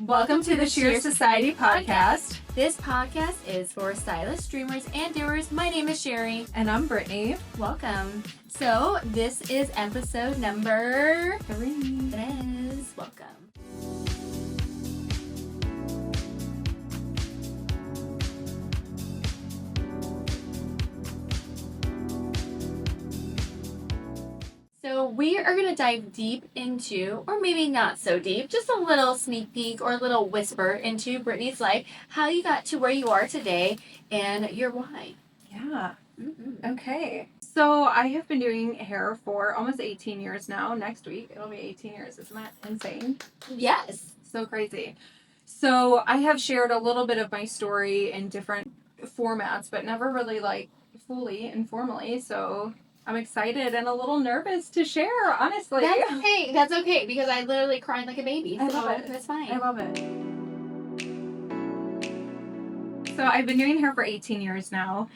Welcome to the Sheer Society podcast. This podcast is for stylists, dreamers, and doers. My name is Sherry. And I'm Brittany. Welcome. So, this is episode number 3. It is. Welcome. So we are going to dive deep into, or maybe not so deep, just a little sneak peek or a little whisper into Brittany's life, how you got to where you are today, and your why. Yeah. Okay. So I have been doing hair for almost 18 years now. Next week, it'll be 18 years. Isn't that insane? Yes. So crazy. So I have shared a little bit of my story in different formats, but never really fully and formally. So I'm excited and a little nervous to share, honestly. That's okay, because I literally cried like a baby. I love it. That's fine. I love it. So I've been doing hair for 18 years now.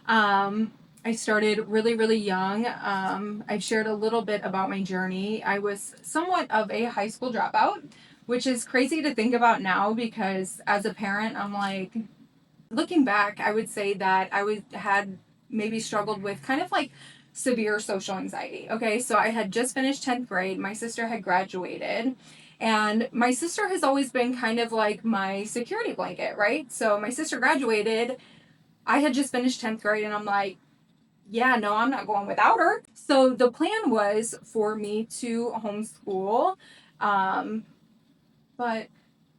I started really, really young. I've shared a little bit about my journey. I was somewhat of a high school dropout, which is crazy to think about now because as a parent, I'm like, looking back, I would say that had maybe struggled with kind of severe social anxiety. Okay, so I had just finished 10th grade. My sister had graduated. And my sister has always been kind of like my security blanket, right? So my sister graduated. I had just finished 10th grade and I'm like, yeah, no, I'm not going without her. So the plan was for me to homeschool. But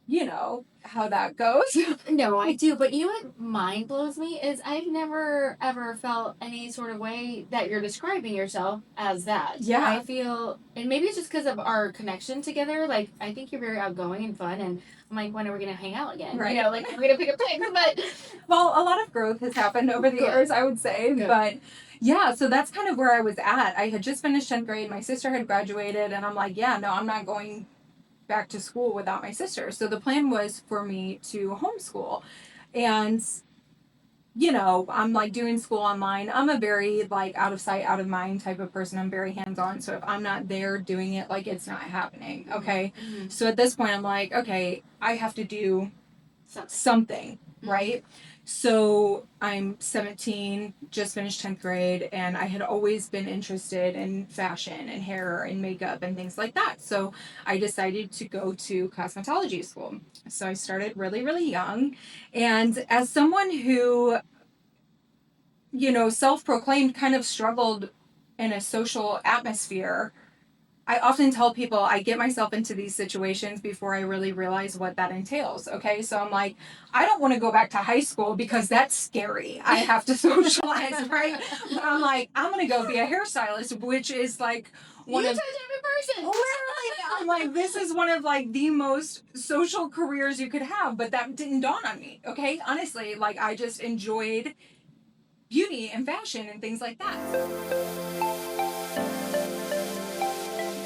you know how that goes. No, I do. But you know what mind blows me is I've never, ever felt any sort of way that you're describing yourself as that. Yeah. I feel, and maybe it's just because of our connection together. Like, I think you're very outgoing and fun. And I'm like, when are we going to hang out again? Right. You know, like, we're going to pick up pics. But, well, a lot of growth has happened over the years, I would say. Good. But yeah, so that's kind of where I was at. I had just finished 10th grade. My sister had graduated. And I'm like, yeah, no, I'm not going back to school without my sister. So the plan was for me to homeschool. And, you know, I'm doing school online. I'm a very out of sight, out of mind type of person. I'm very hands-on. So if I'm not there doing it, it's not happening. Okay. Mm-hmm. So at this point, I'm like, okay, I have to do something, right? So I'm 17, just finished 10th grade, and I had always been interested in fashion and hair and makeup and things like that. So I decided to go to cosmetology school. So I started really, really young. And as someone who, self-proclaimed kind of struggled in a social atmosphere, I often tell people I get myself into these situations before I really realize what that entails, okay? So I'm like, I don't want to go back to high school because that's scary. I have to socialize, right? But I'm like, I'm going to go be a hairstylist, which is one You're of... such a different person. Literally, I'm like, this is one of the most social careers you could have, but that didn't dawn on me, okay? Honestly, I just enjoyed beauty and fashion and things like that.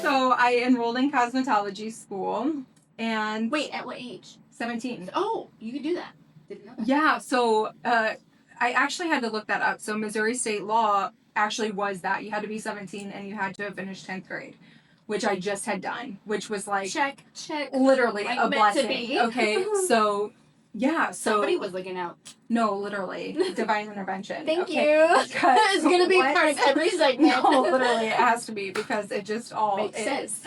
So I enrolled in cosmetology school, and... Wait, at what age? 17. Oh, you can do that. Didn't know that. Yeah, so I actually had to look that up. So Missouri state law actually was that. You had to be 17 and you had to have finished 10th grade, which I just had done, which was Check. literally a meant blessing. to be. Okay, so... Yeah, so... Somebody was looking out. No, literally. Divine intervention. Thank okay? you. Because It's going to be what? part of every segment. No, literally, it has to be because it just all Makes is. sense.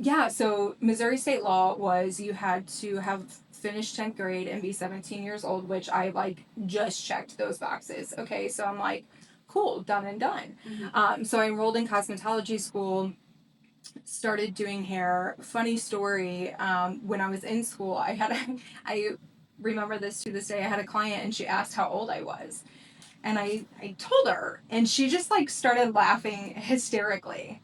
Yeah, so Missouri state law was you had to have finished 10th grade and be 17 years old, which I just checked those boxes. Okay, so I'm like, cool, done and done. Mm-hmm. So I enrolled in cosmetology school, started doing hair. Funny story, when I was in school, I remember this to this day. I had a client and she asked how old I was. And I told her, and she just started laughing hysterically.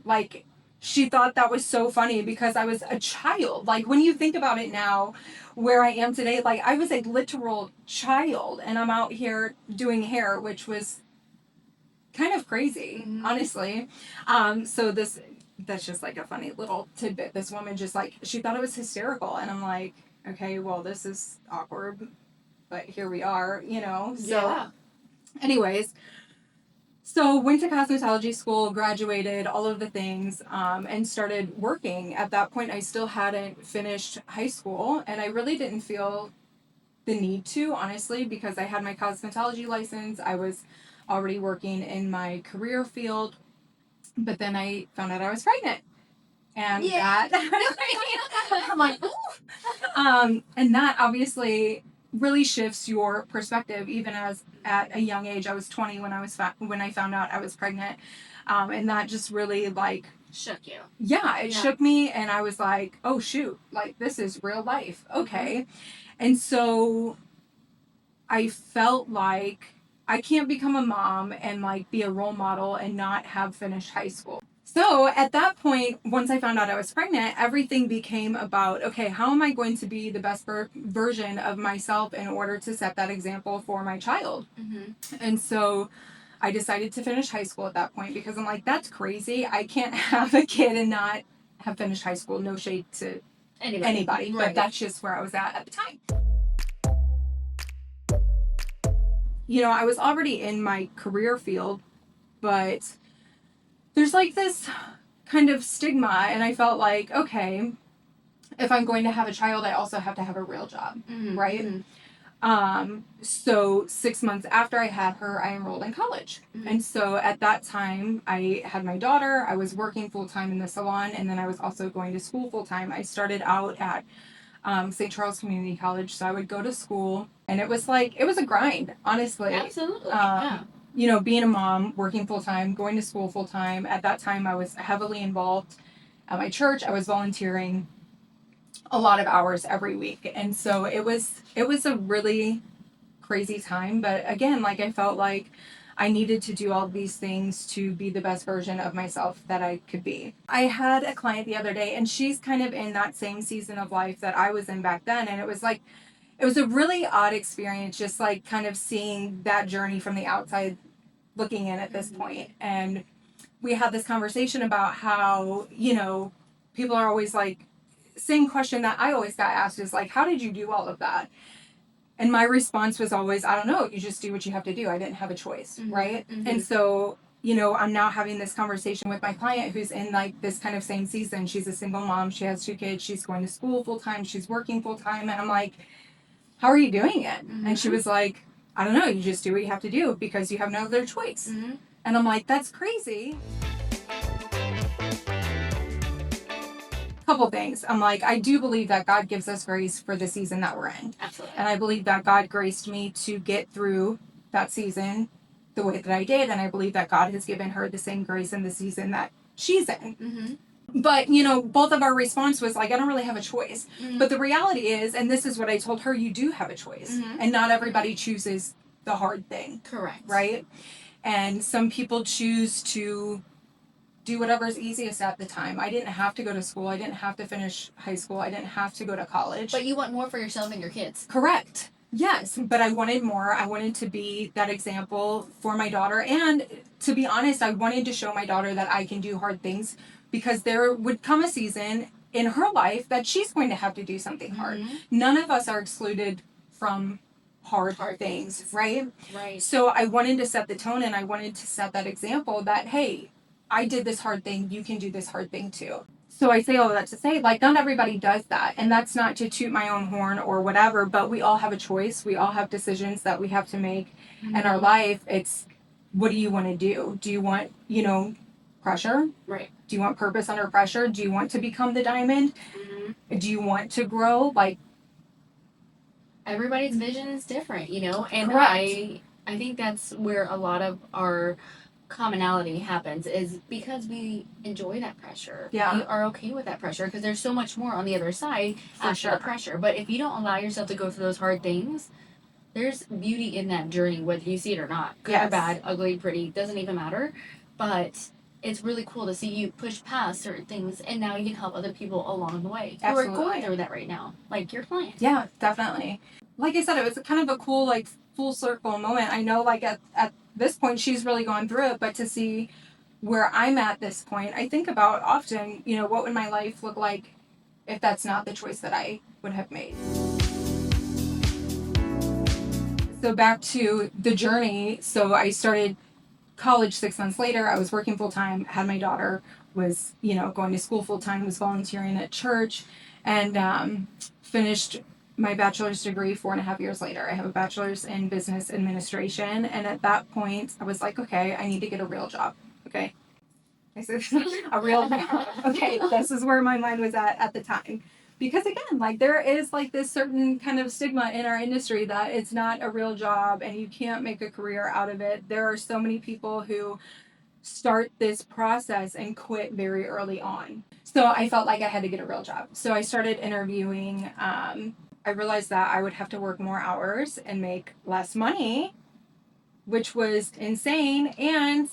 She thought that was so funny because I was a child. When you think about it now, where I am today, I was a literal child and I'm out here doing hair, which was kind of crazy, honestly. So that's just a funny little tidbit. This woman just she thought it was hysterical. And I'm like, okay, well, this is awkward, but here we are, So anyways, So went to cosmetology school, graduated, all of the things, and started working. At that point, I still hadn't finished high school, and I really didn't feel the need to, honestly, because I had my cosmetology license. I was already working in my career field, but then I found out I was pregnant. And Yeah. that, I'm like, and that obviously really shifts your perspective. Even as at a young age, I was 20 when when I found out I was pregnant, and that just really like shook you. Yeah, it shook me, and I was like, oh shoot, like this is real life, okay. Mm-hmm. And so I felt like I can't become a mom and like be a role model and not have finished high school. So at that point, once I found out I was pregnant, everything became about, okay, how am I going to be the best version of myself in order to set that example for my child? Mm-hmm. And so I decided to finish high school at that point because I'm like, that's crazy. I can't have a kid and not have finished high school. No shade to anybody, right. But that's just where I was at the time. You know, I was already in my career field, but there's like this kind of stigma, and I felt like, okay, if I'm going to have a child, I also have to have a real job, mm-hmm. right? Mm-hmm. So 6 months after I had her, I enrolled in college. Mm-hmm. And so at that time, I had my daughter, I was working full-time in the salon, and then I was also going to school full-time. I started out at St. Charles Community College, so I would go to school, and it was a grind, honestly. Absolutely, yeah. You know, being a mom, working full-time, going to school full-time. At that time, I was heavily involved at my church. I was volunteering a lot of hours every week. And so it was a really crazy time. But again, like I felt like I needed to do all these things to be the best version of myself that I could be. I had a client the other day, and she's kind of in that same season of life that I was in back then. And it was a really odd experience, just like kind of seeing that journey from the outside looking in at this point. And we had this conversation about how, you know, people are always like, same question that I always got asked is like, how did you do all of that? And my response was always, I don't know, you just do what you have to do. I didn't have a choice, mm-hmm. right? Mm-hmm. And so, you know, I'm now having this conversation with my client who's in like this kind of same season. She's a single mom. She has 2 kids. She's going to school full time. She's working full time. And I'm like, how are you doing it? Mm-hmm. And she was like, I don't know. You just do what you have to do because you have no other choice. Mm-hmm. And I'm like, that's crazy. Couple things. I'm like, I do believe that God gives us grace for the season that we're in. Absolutely. And I believe that God graced me to get through that season the way that I did. And I believe that God has given her the same grace in the season that she's in. Mm-hmm. But, you know, both of our response was like, I don't really have a choice. Mm-hmm. But the reality is, and this is what I told her, you do have a choice. Mm-hmm. And not everybody chooses the hard thing. Correct. Right? And some people choose to do whatever's easiest at the time. I didn't have to go to school. I didn't have to finish high school. I didn't have to go to college. But you want more for yourself and your kids. Correct. Yes, but I wanted more. I wanted to be that example for my daughter. And to be honest, I wanted to show my daughter that I can do hard things because there would come a season in her life that she's going to have to do something hard. Mm-hmm. None of us are excluded from hard things, right? Right. So I wanted to set the tone, and I wanted to set that example that, hey, I did this hard thing, you can do this hard thing too. So I say all of that to say, like, not everybody does that. And that's not to toot my own horn or whatever, but we all have a choice. We all have decisions that we have to make mm-hmm. in our life. It's, what do you want to do? Do you want, you know, pressure? Right. Do you want purpose under pressure? Do you want to become the diamond? Mm-hmm. Do you want to grow? Like, everybody's vision is different, you know? And correct. I think that's where a lot of our commonality happens, is because we enjoy that pressure. Yeah. We are okay with that pressure because there's so much more on the other side after the pressure. But if you don't allow yourself to go through those hard things, there's beauty in that journey, whether you see it or not. Good or bad, ugly, pretty, doesn't even matter. But it's really cool to see you push past certain things, and now you can help other people along the way. Absolutely. Who are going through that right now, like your client. Yeah, definitely. Like I said, it was kind of a cool, like, full circle moment. I know, like, at this point, she's really gone through it, but to see where I'm at this point, I think about often, you know, what would my life look like if that's not the choice that I would have made. So back to the journey. So I started college 6 months later. I was working full time, had my daughter, was, going to school full time, was volunteering at church, and finished my bachelor's degree 4.5 years later. I have a bachelor's in business administration. And at that point, I was like, okay, I need to get a real job. Okay. I said, a real job. Okay, this is where my mind was at the time. Because again, like there is like this certain kind of stigma in our industry that it's not a real job and you can't make a career out of it. There are so many people who start this process and quit very early on. So I felt like I had to get a real job. So I started interviewing. I realized that I would have to work more hours and make less money, which was insane. And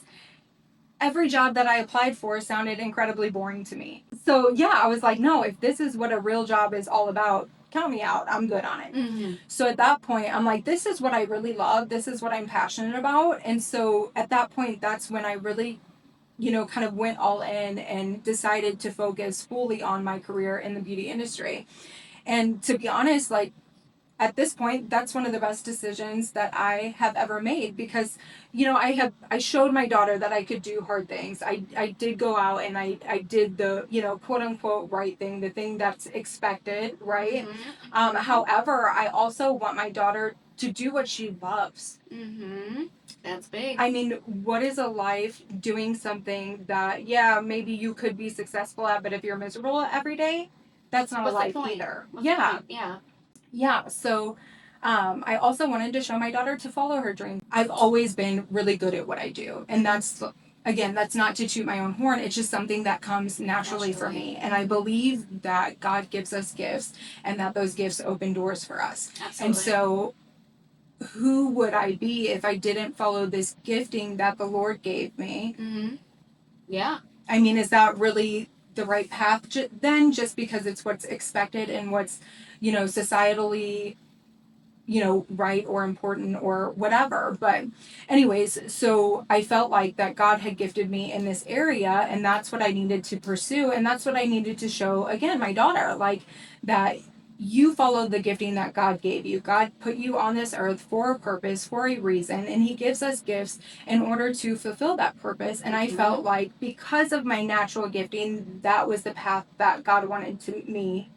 every job that I applied for sounded incredibly boring to me. So yeah, I was like, no, if this is what a real job is all about, count me out. I'm good on it. Mm-hmm. So at that point, I'm like, this is what I really love. This is what I'm passionate about. And so at that point, that's when I really, kind of went all in and decided to focus fully on my career in the beauty industry. And to be honest, like, at this point, that's one of the best decisions that I have ever made because, I showed my daughter that I could do hard things. I did go out and I did the, quote unquote right thing, the thing that's expected, right? Mm-hmm. However, I also want my daughter to do what she loves. Mm-hmm. That's big. I mean, what is a life doing something that, yeah, maybe you could be successful at, but if you're miserable every day, that's not What's a life the point? either. What's the point? Yeah. Yeah, so I also wanted to show my daughter to follow her dream. I've always been really good at what I do. And that's, again, that's not to toot my own horn. It's just something that comes naturally for me. And I believe that God gives us gifts and that those gifts open doors for us. Absolutely. And so who would I be if I didn't follow this gifting that the Lord gave me? Mm-hmm. Yeah. I mean, is that really the right path then, just because it's what's expected and what's, societally, right or important or whatever. But anyways, so I felt like that God had gifted me in this area and that's what I needed to pursue. And that's what I needed to show, again, my daughter, like that you follow the gifting that God gave you. God put you on this earth for a purpose, for a reason, and he gives us gifts in order to fulfill that purpose. And I felt like because of my natural gifting, that was the path that God wanted me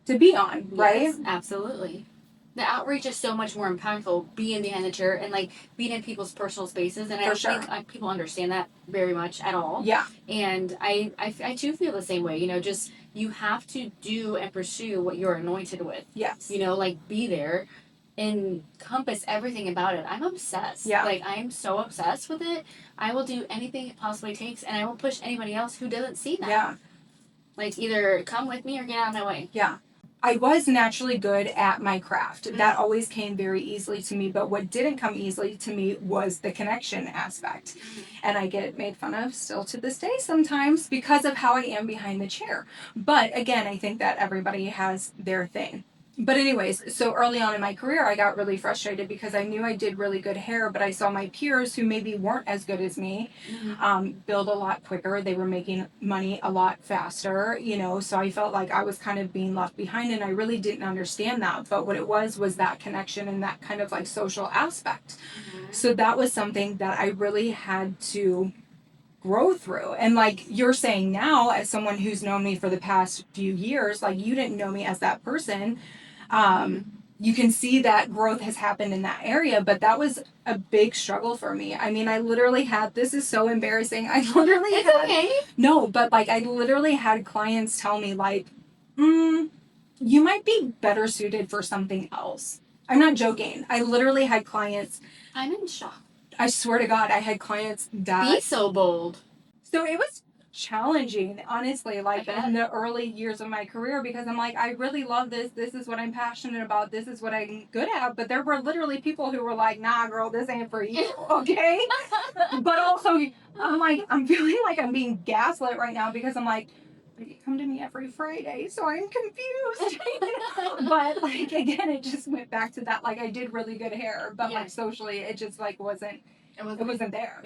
to be on, right? Yes, absolutely. The outreach is so much more impactful being behind the chair and like being in people's personal spaces, and I don't think people understand that very much at all. Yeah. And I too feel the same way. Just you have to do and pursue what you're anointed with. Yes. Like be there, encompass everything about it. I'm obsessed. Yeah. Like I'm so obsessed with it. I will do anything it possibly takes, and I will push anybody else who doesn't see that. Yeah. Like either come with me or get out of my way. Yeah. I was naturally good at my craft. Mm-hmm. That always came very easily to me. But what didn't come easily to me was the connection aspect. Mm-hmm. And I get made fun of still to this day sometimes because of how I am behind the chair. But again, I think that everybody has their thing. But anyways, so early on in my career, I got really frustrated because I knew I did really good hair, but I saw my peers who maybe weren't as good as me build a lot quicker. They were making money a lot faster, so I felt like I was kind of being left behind, and I really didn't understand that. But what it was that connection and that kind of like social aspect. Mm-hmm. So that was something that I really had to grow through. And like you're saying now, as someone who's known me for the past few years, like you didn't know me as that person. You can see that growth has happened in that area, but that was a big struggle for me. I mean, I literally had, this is so embarrassing. I literally no, but like I literally had clients tell me like, you might be better suited for something else. I'm not joking. I literally had clients. I'm in shock. I swear to God, I had clients that. Be so bold. So it was challenging, honestly, like in the early years of my career, because I'm like, I really love this. This is what I'm passionate about. This is what I'm good at. But there were literally people who were like, nah, girl, this ain't for you. Okay. But also I'm like, I'm feeling like I'm being gaslit right now because I'm like, you come to me every Friday, so I'm confused. But like, again, it just went back to that. Like I did really good hair, but like socially, it just like wasn't there,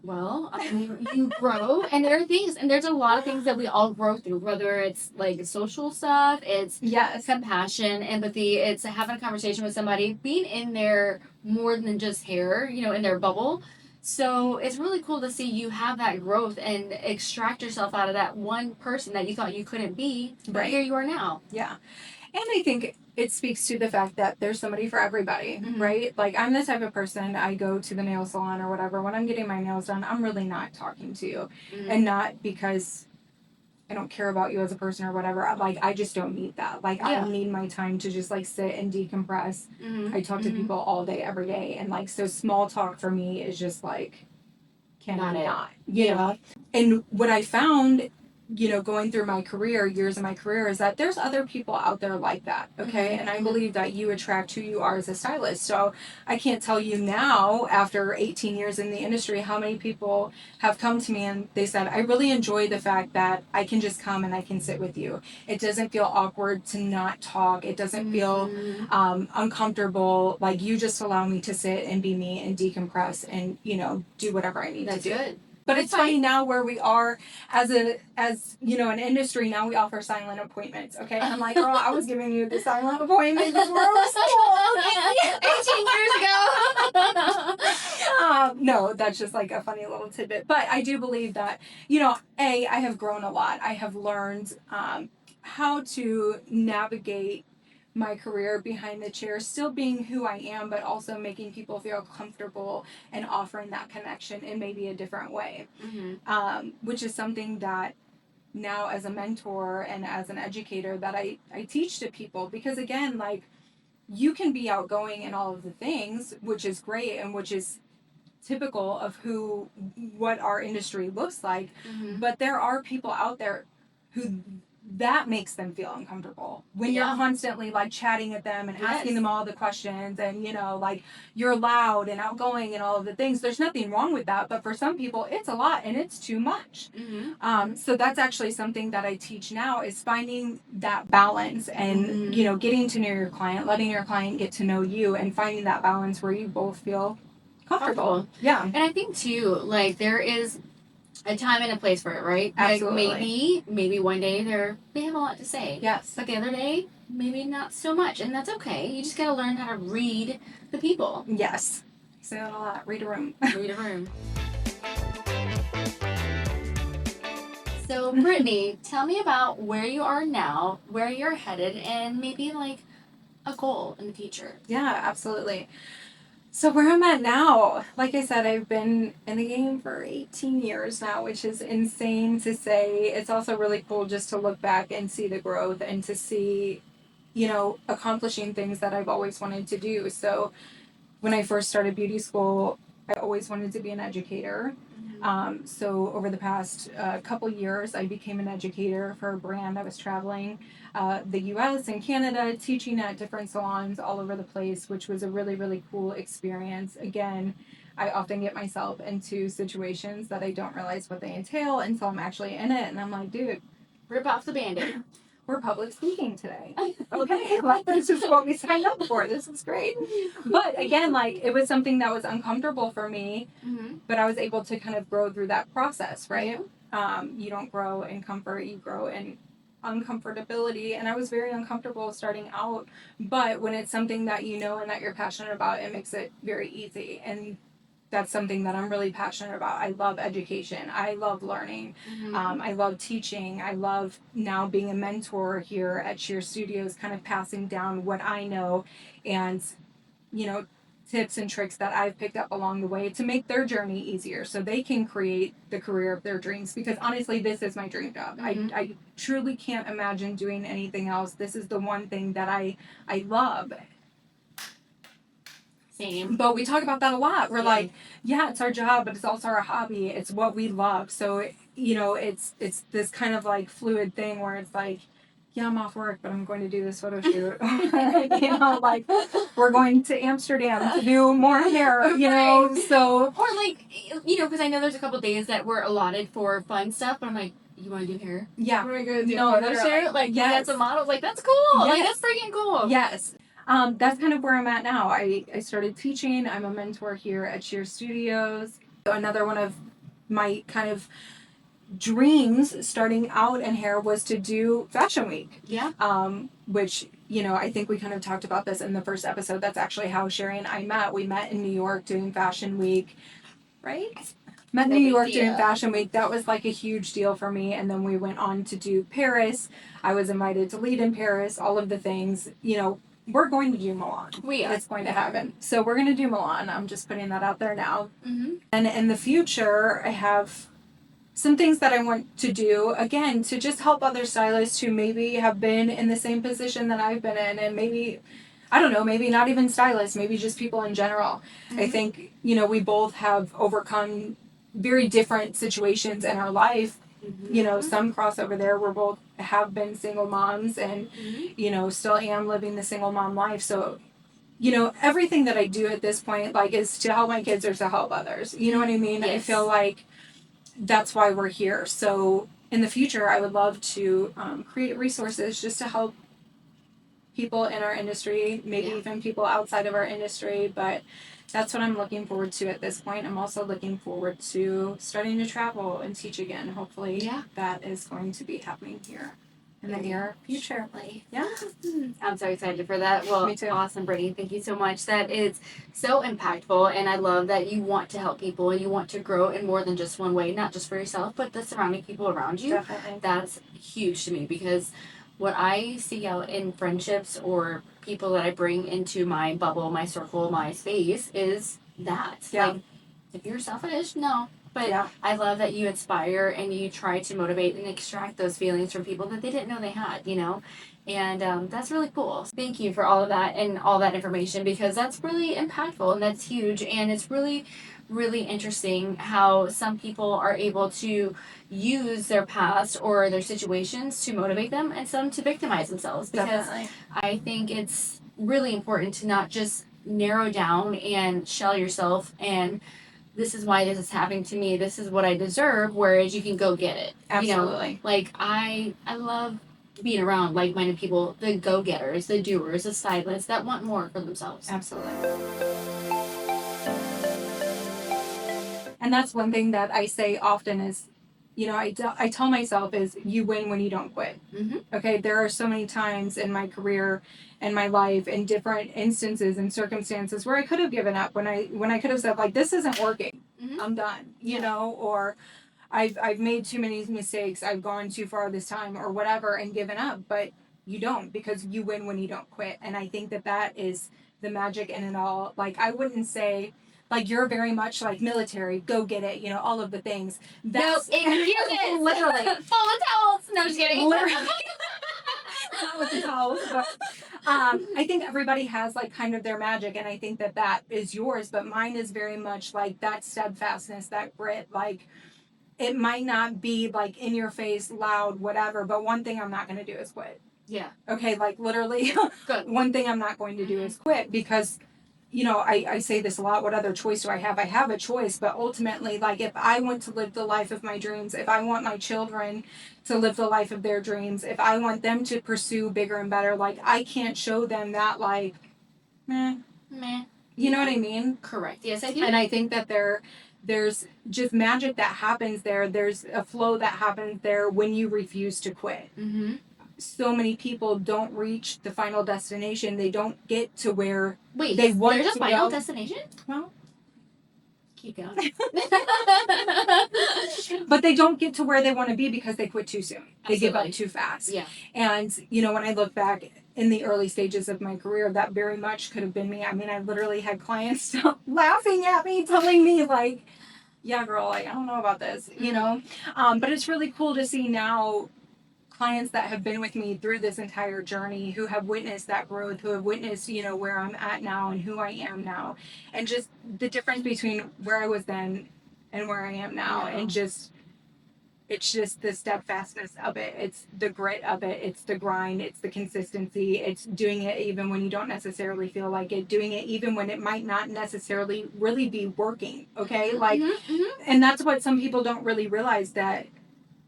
Well, I mean, you grow, and there are things, and there's a lot of things that we all grow through, whether it's like social stuff, it's compassion, empathy, it's having a conversation with somebody, being in there more than just hair, in their bubble. So it's really cool to see you have that growth and extract yourself out of that one person that you thought you couldn't be, but Right. here you are now. Yeah. And I think it speaks to the fact that there's somebody for everybody, Mhm. right? Like, I'm the type of person, I go to the nail salon or whatever, when I'm getting my nails done, I'm really not talking to you. Mhm. And not because I don't care about you as a person or whatever. Like, I just don't need that. Like, I Yeah. need my time to just, like, sit and decompress. Mhm. I talk to Mhm. people all day, every day. And, like, so small talk for me is just, like, can Not I it. not? You Yeah. know? And what I found, you know, going through my career, years of my career, is that there's other people out there like that, okay? Mhm. And I Mhm. believe that you attract who you are as a stylist. So I can't tell you now, after 18 years in the industry, how many people have come to me and they said, I really enjoy the fact that I can just come and I can sit with you. It doesn't feel awkward to not talk. It doesn't feel Mhm. uncomfortable. Like, you just allow me to sit and be me and decompress and, you know, do whatever I need That's to do. good. But it's funny now where we are as you know, an industry. Now we offer silent appointments. Okay, I'm like, girl, I was giving you the silent appointment before I was 18 years ago. No, that's just like a funny little tidbit. But I do believe that, you know, I have grown a lot. I have learned how to navigate my career behind the chair, still being who I am, but also making people feel comfortable and offering that connection in maybe a different way. Mhm. Which is something that now, as a mentor and as an educator, that I teach to people, because again, like, you can be outgoing and all of the things, which is great and which is typical of what our industry looks like. Mhm. But there are people out there who that makes them feel uncomfortable when Yeah. you're constantly like chatting at them and asking Yes. them all the questions, and you know, like, you're loud and outgoing and all of the things. There's nothing wrong with that, but for some people it's a lot and it's too much. Mhm. So that's actually something that I teach now, is finding that balance and Mhm. you know, getting to know your client, letting your client get to know you, and finding that balance where you both feel comfortable. Yeah. And I think too, like, there is a time and a place for it, right? Absolutely. Like maybe one day they have a lot to say. Yes. But the other day, maybe not so much, and that's okay. You just gotta learn how to read the people. Yes. I say that a lot. Read a room. Read a room. So, Brittany, tell me about where you are now, where you're headed, and maybe like a goal in the future. Yeah, absolutely. So where I'm at now, like I said, I've been in the game for 18 years now, which is insane to say. It's also really cool just to look back and see the growth and to see, you know, accomplishing things that I've always wanted to do. So when I first started beauty school, I always wanted to be an educator. So over the past couple years, I became an educator for a brand. I was traveling the U.S. and Canada, teaching at different salons all over the place, which was a really, really cool experience. Again, I often get myself into situations that I don't realize what they entail until I'm actually in it, and I'm like, dude, Rip off the band-aid. we're public speaking today. Okay, like, this is what we signed up for. This is great. But again, like, it was something that was uncomfortable for me, Mm-hmm. but I was able to kind of grow through that process, right? You don't grow in comfort, you grow in uncomfortability. And I was very uncomfortable starting out, but when it's something that you know and that you're passionate about, it makes it very easy. And that's something that I'm really passionate about. I love education. I love learning. Mm-hmm. I love teaching. I love now being a mentor here at Sheer Studios, kind of passing down what I know and, you know, tips and tricks that I've picked up along the way to make their journey easier so they can create the career of their dreams. Because honestly, this is my dream job. Mm-hmm. I truly can't imagine doing anything else. This is the one thing that I love. Same. But we talk about that a lot. We're like, yeah, it's our job, but it's also our hobby. It's what we love. So, you know, it's this kind of like fluid thing where it's like, yeah, I'm off work, but I'm going to do this photo shoot. You know, like, we're going to Amsterdam to do more hair, you know, Right. so. Or like, you know, because I know there's a couple days that were allotted for fun stuff, but I'm like, you want to do hair? Yeah. What are we going to do? No, Photo literally. shoot? Like, Yes. you got some models? Like, that's cool. Like, Yes. that's freaking cool. Yes. That's kind of where I'm at now. I started teaching. I'm a mentor here at Sheer Studios. Another one of my kind of dreams starting out in hair was to do Fashion Week. Yeah. Which, you know, I think we kind of talked about this in the first episode. That's actually how Sherry and I met. We met in New York doing Fashion Week right? Met in No New big York doing deal. Fashion Week. That was like a huge deal for me. And then we went on to do Paris. I was invited to lead in Paris, all of the things. You know, we're going to do Milan. We are. It's going to happen. So we're going to do Milan. I'm just putting that out there now. Mm-hmm. And in the future, I have some things that I want to do, again, to just help other stylists who maybe have been in the same position that I've been in, and maybe, I don't know, maybe not even stylists, maybe just people in general. Mm-hmm. I think, you know, we both have overcome very different situations in our life. Mm-hmm. You know, some crossover there. We're both have been single moms and, Mm-hmm. you know, still am living the single mom life. So, you know, everything that I do at this point, like, is to help my kids or to help others. You know what I mean? Yes. I feel like that's why we're here. So in the future, I would love to create resources just to help people in our industry, maybe even people outside of our industry. But that's what I'm looking forward to at this point. I'm also looking forward to starting to travel and teach again. Hopefully, that is going to be happening here in the near future. Yeah. I'm so excited for that. Well, Me too. Awesome, Brittany. Thank you so much. That is so impactful, and I love that you want to help people and you want to grow in more than just one way, not just for yourself, but the surrounding people around you. Definitely. That's huge to me because what I see out in friendships or people that I bring into my bubble, my circle, my space is that. Yeah. Like, if you're selfish, no. But Yeah. I love that you inspire and you try to motivate and extract those feelings from people that they didn't know they had, you know? And that's really cool. Thank you for all of that and all that information because that's really impactful and that's huge. And it's really, really interesting how some people are able to use their past or their situations to motivate them and some to victimize themselves. Because Definitely. I think it's really important to not just narrow down and shell yourself and this is why this is happening to me. This is what I deserve. Whereas you can go get it. Absolutely. You know, like I love being around like-minded people, the go-getters, the doers, the stylists that want more for themselves. Absolutely. And that's one thing that I say often is, you know, I tell myself is you win when you don't quit. Mm-hmm. Okay, there are so many times in my career and my life in different instances and circumstances where I could have given up when I could have said like this isn't working. Mm-hmm. I'm done. You know, or I've made too many mistakes. I've gone too far this time or whatever and given up, but you don't because you win when you don't quit. And I think that is the magic in it all. Like I wouldn't say like you're very much like military, go get it, you know, all of the things. That's excuses. Literally. Full of towels. No, just kidding. Literally. Not with the towels, but I think everybody has like kind of their magic, and I think that is yours. But mine is very much like that steadfastness, that grit. Like it might not be like in your face, loud, whatever. But one thing I'm not going to do is quit. Yeah. Okay, like literally, Good. one thing I'm not going to do is quit because you know, I say this a lot. What other choice do I have? I have a choice, but ultimately, like, if I want to live the life of my dreams, if I want my children to live the life of their dreams, if I want them to pursue bigger and better, like, I can't show them that, like, meh. You know what I mean? Correct. Yes, I do. And I think that there's just magic that happens there. There's a flow that happens there when you refuse to quit. Mm-hmm. So many people don't reach the final destination. They don't get to where Wait, they want there's to a final go. destination? Well, keep going. But they don't get to where they want to be because they quit too soon. They give up Absolutely. too fast. Yeah. And, you know, when I look back in the early stages of my career, that very much could have been me. I mean, I literally had clients laughing at me, telling me, like, yeah, girl, like, I don't know about this, you know? But it's really cool to see now clients that have been with me through this entire journey who have witnessed that growth, who have witnessed, you know, where I'm at now and who I am now. And just the difference between where I was then and where I am now. Yeah. And just, it's just the steadfastness of it. It's the grit of it. It's the grind. It's the consistency. It's doing it even when you don't necessarily feel like it. Doing it even when it might not necessarily really be working. Okay? Like, and that's what some people don't really realize, that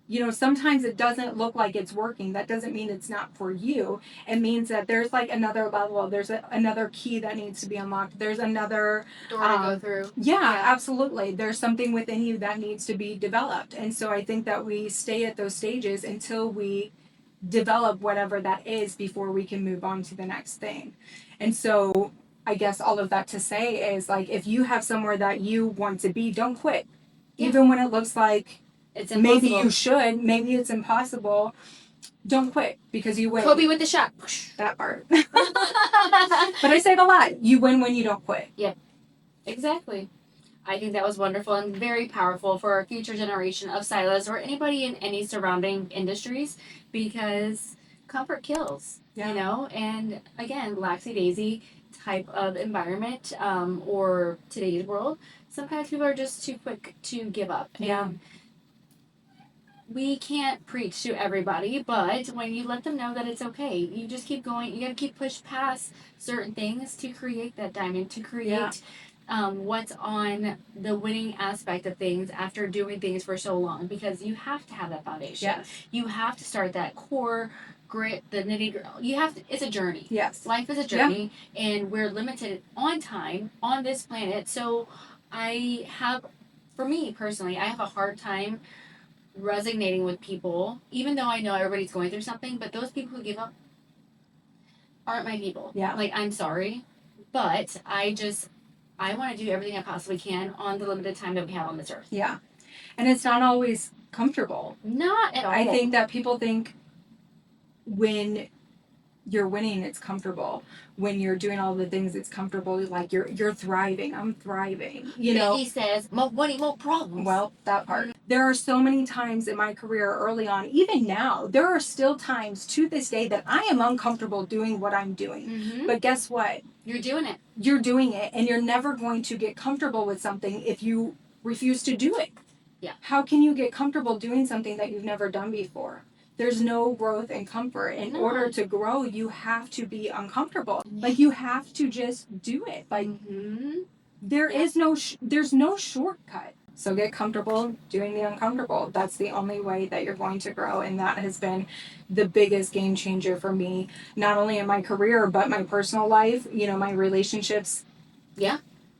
you know, sometimes it doesn't look like it's working. That doesn't mean it's not for you. It means that there's like another level. There's another key that needs to be unlocked. There's another door to go through. Yeah, absolutely. There's something within you that needs to be developed. And so I think that we stay at those stages until we develop whatever that is before we can move on to the next thing. And so I guess all of that to say is like, if you have somewhere that you want to be, don't quit. Yeah. Even when it looks like it's impossible. Maybe you should, maybe it's impossible. Don't quit because you win. Kobe with the shot. That part. But I say it a lot. You win when you don't quit. Yep. Exactly. I think that was wonderful and very powerful for a future generation of stylists or anybody in any surrounding industries, because comfort kills, Yeah. you know? And again, laxy-daisy type of environment, or today's world, sometimes people are just too quick to give up. Yeah. And we can't preach to everybody, but when you let them know that it's okay, you just keep going. You gotta keep push past certain things to create that diamond, to create what's on the winning aspect of things after doing things for so long, because you have to have that foundation. Yes. You have to start that core grit, the nitty. You have to. It's a journey. Yes. Life is a journey, and we're limited on time on this planet. So, for me personally, I have a hard time resonating with people, even though I know everybody's going through something, but those people who give up aren't my people. Yeah. Like, I'm sorry, but I want to do everything I possibly can on the limited time that we have on this earth. Yeah. And it's not always comfortable. Not at all. I think that people think when you're winning, it's comfortable. When you're doing all the things, it's comfortable. Like you're thriving. I'm thriving. You know. He says, more money, more problems. Well, that part. There are so many times in my career early on, even now, there are still times to this day that I am uncomfortable doing what I'm doing. Mm-hmm. But guess what? You're doing it. You're doing it, and you're never going to get comfortable with something if you refuse to do it. Yeah. How can you get comfortable doing something that you've never done before? There's no growth and comfort. In order to grow, you have to be uncomfortable. Like, you have to just do it. Like, there's no shortcut. So get comfortable doing the uncomfortable. That's the only way that you're going to grow. And that has been the biggest game changer for me, not only in my career, but my personal life, you know, my relationships. Yeah.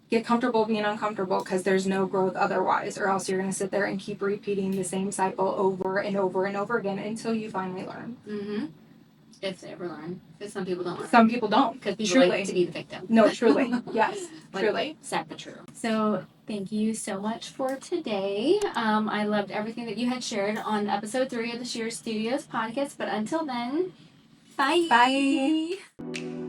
Get comfortable being uncomfortable, because there's no growth otherwise, or else you're going to sit there and keep repeating the same cycle over and over and over again until you finally learn. Mm-hmm. If they ever learn. Because some people don't learn. Some people don't. Because people truly like to be the victim. No, truly. Yes, like, truly. Sad but true. So thank you so much for today. I loved everything that you had shared on episode 3 of the Sheer Studios podcast. But until then, bye. Bye.